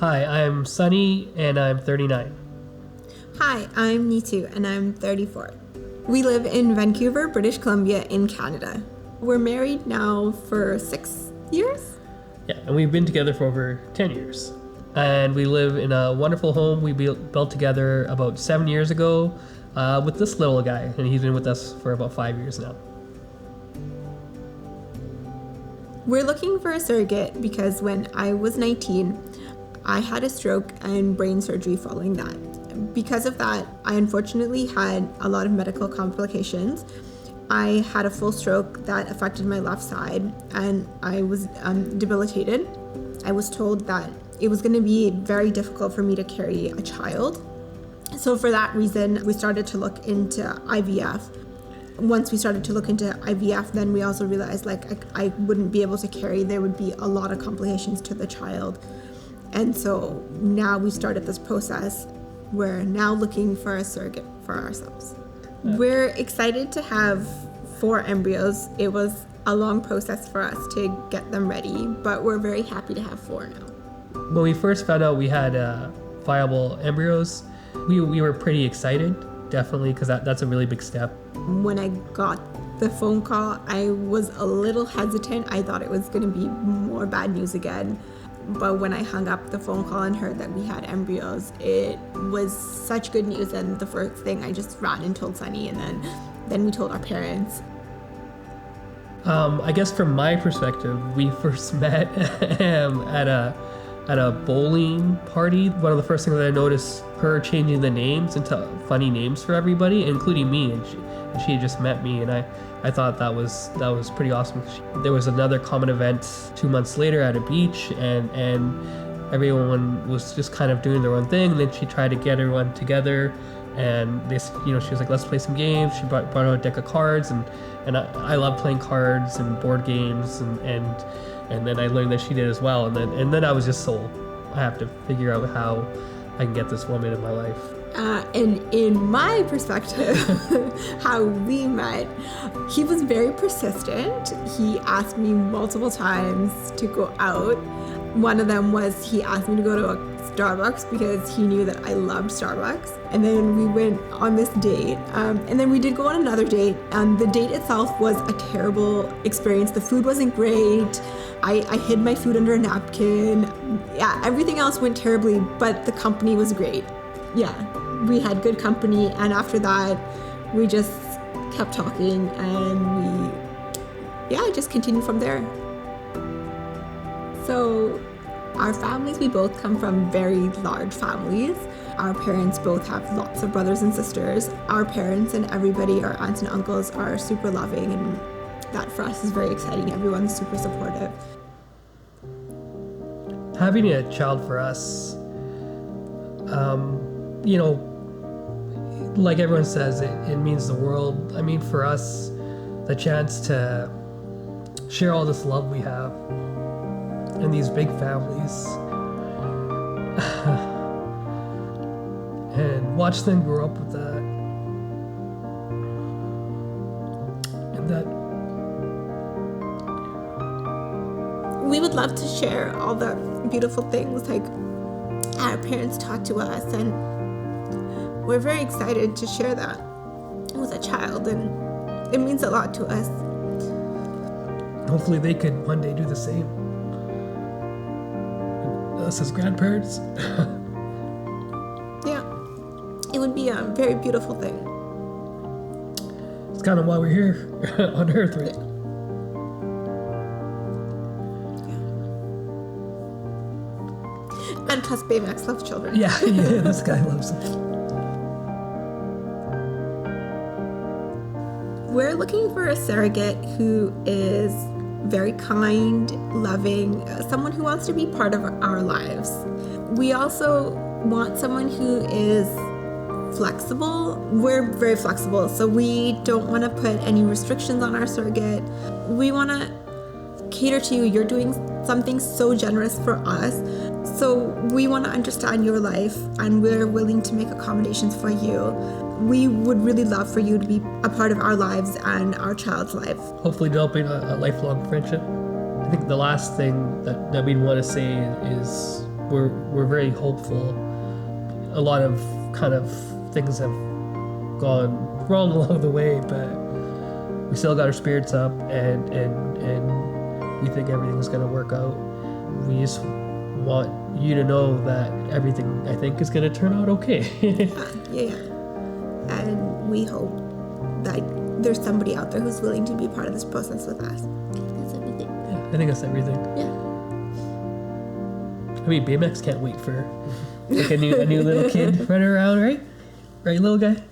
Hi, I'm Sunny and I'm 39. Hi, I'm Nitu and I'm 34. We live in Vancouver, British Columbia in Canada. We're married now for 6 years. Yeah, and we've been together for over 10 years. And we live in a wonderful home we built together about 7 years ago with this little guy, and he's been with us for about 5 years now. We're looking for a surrogate because when I was 19, I had a stroke and brain surgery following that. Because of that, I unfortunately had a lot of medical complications. I had a full stroke that affected my left side and I was debilitated. I was told that it was going to be very difficult for me to carry a child. So for that reason, we started to look into IVF. Once we started to look into IVF, then we also realized I wouldn't be able to carry. There would be a lot of complications to the child. And so now we started this process. We're now looking for a surrogate for ourselves. We're excited to have 4 embryos. It was a long process for us to get them ready, but we're very happy to have 4 now. When we first found out we had viable embryos, we were pretty excited, definitely, because that's a really big step. When I got the phone call, I was a little hesitant. I thought it was going to be more bad news again. But when I hung up the phone call and heard that we had embryos, it was such good news. And the first thing, I just ran and told Sunny, and then we told our parents. I guess from my perspective, we first met at a bowling party. One of the first things that I noticed, her changing the names into funny names for everybody, including me, and she had just met me, and I thought that was pretty awesome. There was another common event 2 months later at a beach, and everyone was just kind of doing their own thing. And then she tried to get everyone together, and she was like, let's play some games. She brought out a deck of cards, and I love playing cards and board games, and then I learned that she did as well, and then I was just sold. I have to figure out how I can get this woman in my life. And in my perspective, how we met, he was very persistent. He asked me multiple times to go out. One of them was he asked me to go to a Starbucks because he knew that I loved Starbucks. And then we went on this date. And then we did go on another date. The date itself was a terrible experience. The food wasn't great. I hid my food under a napkin. Yeah, everything else went terribly, but the company was great. Yeah, we had good company, and after that, we just kept talking, and we just continued from there. So, our families, we both come from very large families. Our parents both have lots of brothers and sisters. Our parents and everybody, our aunts and uncles, are super loving, and that for us is very exciting. Everyone's super supportive. Having a child for us, like everyone says, it means the world. I mean, for us, the chance to share all this love we have in these big families and watch them grow up with that. And that we would love to share all the beautiful things like our parents taught to us, and we're very excited to share that with a child, and it means a lot to us. Hopefully they could one day do the same. Us as grandparents. Yeah, it would be a very beautiful thing. It's kind of why we're here on Earth, right? And plus, Baymax loves children. Yeah, this guy loves them. We're looking for a surrogate who is very kind, loving, someone who wants to be part of our lives. We also want someone who is flexible. We're very flexible, so we don't want to put any restrictions on our surrogate. We want to cater to you. You're doing something so generous for us. So we want to understand your life, and we're willing to make accommodations for you. We would really love for you to be a part of our lives and our child's life. Hopefully developing a lifelong friendship. I think the last thing that we'd want to say is we're very hopeful. A lot of kind of things have gone wrong along the way, but we still got our spirits up, and we think everything's gonna work out. We just want you to know that everything, I think, is gonna turn out okay. Yeah. And we hope that there's somebody out there who's willing to be part of this process with us. That's everything. Yeah, I think that's everything. Yeah. I mean, Baymax can't wait for like a new little kid running around, right? Right, little guy?